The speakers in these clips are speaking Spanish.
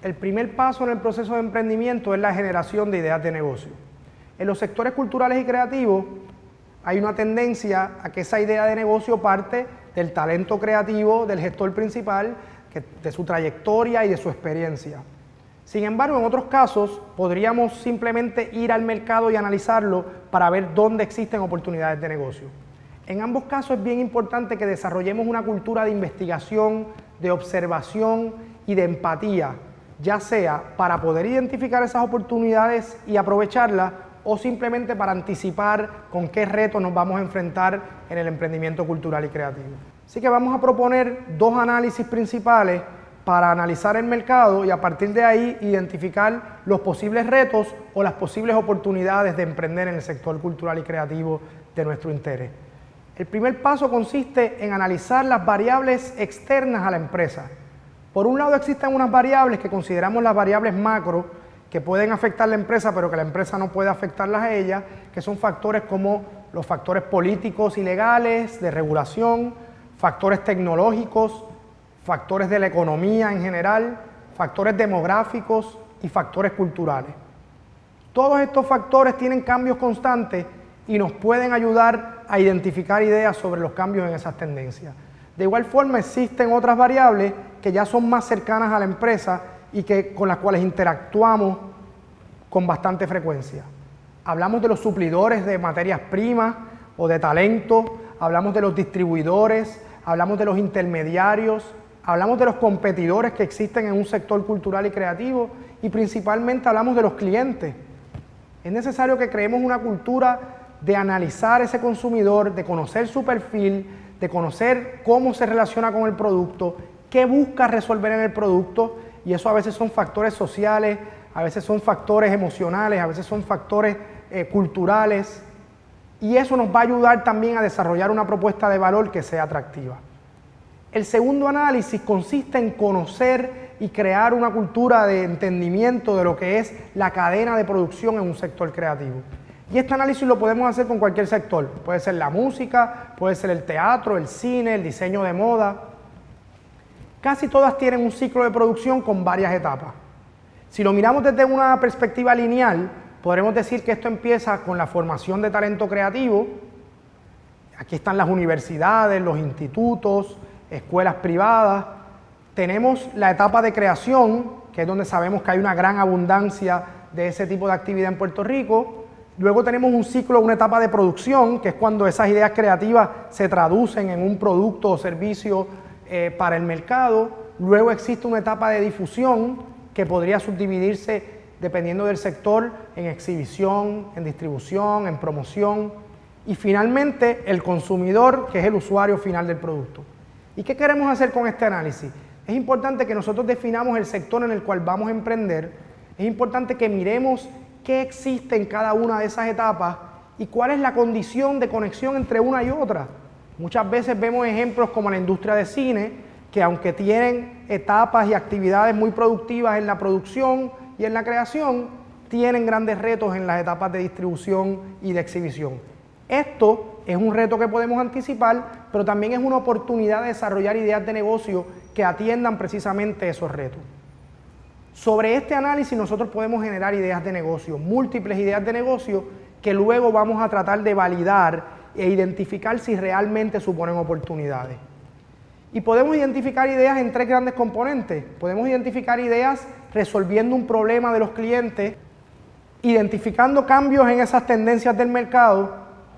El primer paso en el proceso de emprendimiento es la generación de ideas de negocio. En los sectores culturales y creativos hay una tendencia a que esa idea de negocio parte del talento creativo del gestor principal, de su trayectoria y de su experiencia. Sin embargo, en otros casos podríamos simplemente ir al mercado y analizarlo para ver dónde existen oportunidades de negocio. En ambos casos es bien importante que desarrollemos una cultura de investigación, de observación y de empatía, ya sea para poder identificar esas oportunidades y aprovecharlas o simplemente para anticipar con qué retos nos vamos a enfrentar en el emprendimiento cultural y creativo. Así que vamos a proponer dos análisis principales para analizar el mercado y a partir de ahí identificar los posibles retos o las posibles oportunidades de emprender en el sector cultural y creativo de nuestro interés. El primer paso consiste en analizar las variables externas a la empresa. Por un lado existen unas variables que consideramos las variables macro que pueden afectar a la empresa pero que la empresa no puede afectarlas a ella, que son factores como los factores políticos y legales, de regulación, factores tecnológicos, factores de la economía en general, factores demográficos y factores culturales. Todos estos factores tienen cambios constantes y nos pueden ayudar a identificar ideas sobre los cambios en esas tendencias. De igual forma existen otras variables que ya son más cercanas a la empresa y con las cuales interactuamos con bastante frecuencia. Hablamos de los suplidores de materias primas o de talento, hablamos de los distribuidores, hablamos de los intermediarios, hablamos de los competidores que existen en un sector cultural y creativo y principalmente hablamos de los clientes. Es necesario que creemos una cultura de analizar ese consumidor, de conocer su perfil, de conocer cómo se relaciona con el producto, qué busca resolver en el producto, y eso a veces son factores sociales, a veces son factores emocionales, a veces son factores culturales, y eso nos va a ayudar también a desarrollar una propuesta de valor que sea atractiva. El segundo análisis consiste en conocer y crear una cultura de entendimiento de lo que es la cadena de producción en un sector creativo. Y este análisis lo podemos hacer con cualquier sector. Puede ser la música, puede ser el teatro, el cine, el diseño de moda. Casi todas tienen un ciclo de producción con varias etapas. Si lo miramos desde una perspectiva lineal, podremos decir que esto empieza con la formación de talento creativo. Aquí están las universidades, los institutos, escuelas privadas. Tenemos la etapa de creación, que es donde sabemos que hay una gran abundancia de ese tipo de actividad en Puerto Rico. Luego tenemos un ciclo, una etapa de producción, que es cuando esas ideas creativas se traducen en un producto o servicio para el mercado. Luego existe una etapa de difusión que podría subdividirse, dependiendo del sector, en exhibición, en distribución, en promoción. Y finalmente el consumidor, que es el usuario final del producto. ¿Y qué queremos hacer con este análisis? Es importante que nosotros definamos el sector en el cual vamos a emprender. Es importante que miremos qué existe en cada una de esas etapas y cuál es la condición de conexión entre una y otra. Muchas veces vemos ejemplos como la industria de cine, que aunque tienen etapas y actividades muy productivas en la producción y en la creación, tienen grandes retos en las etapas de distribución y de exhibición. Esto es un reto que podemos anticipar, pero también es una oportunidad de desarrollar ideas de negocio que atiendan precisamente esos retos. Sobre este análisis nosotros podemos generar ideas de negocio, múltiples ideas de negocio que luego vamos a tratar de validar e identificar si realmente suponen oportunidades. Y podemos identificar ideas en tres grandes componentes. Podemos identificar ideas resolviendo un problema de los clientes, identificando cambios en esas tendencias del mercado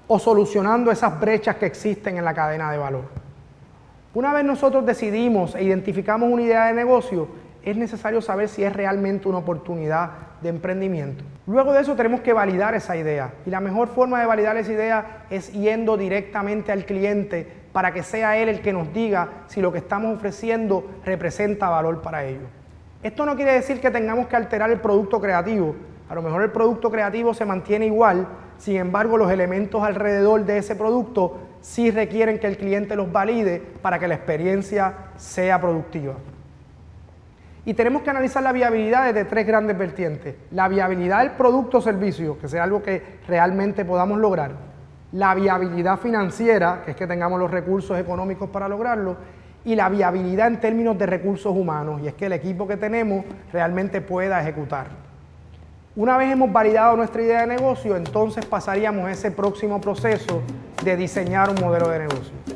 o solucionando esas brechas que existen en la cadena de valor. Una vez nosotros decidimos e identificamos una idea de negocio, es necesario saber si es realmente una oportunidad de emprendimiento. Luego de eso tenemos que validar esa idea y la mejor forma de validar esa idea es yendo directamente al cliente para que sea él el que nos diga si lo que estamos ofreciendo representa valor para ellos. Esto no quiere decir que tengamos que alterar el producto creativo. A lo mejor el producto creativo se mantiene igual, sin embargo los elementos alrededor de ese producto sí requieren que el cliente los valide para que la experiencia sea productiva. Y tenemos que analizar la viabilidad desde tres grandes vertientes. La viabilidad del producto o servicio, que sea algo que realmente podamos lograr. La viabilidad financiera, que es que tengamos los recursos económicos para lograrlo. y la viabilidad en términos de recursos humanos, y es que el equipo que tenemos realmente pueda ejecutar. Una vez hemos validado nuestra idea de negocio, entonces pasaríamos a ese próximo proceso de diseñar un modelo de negocio.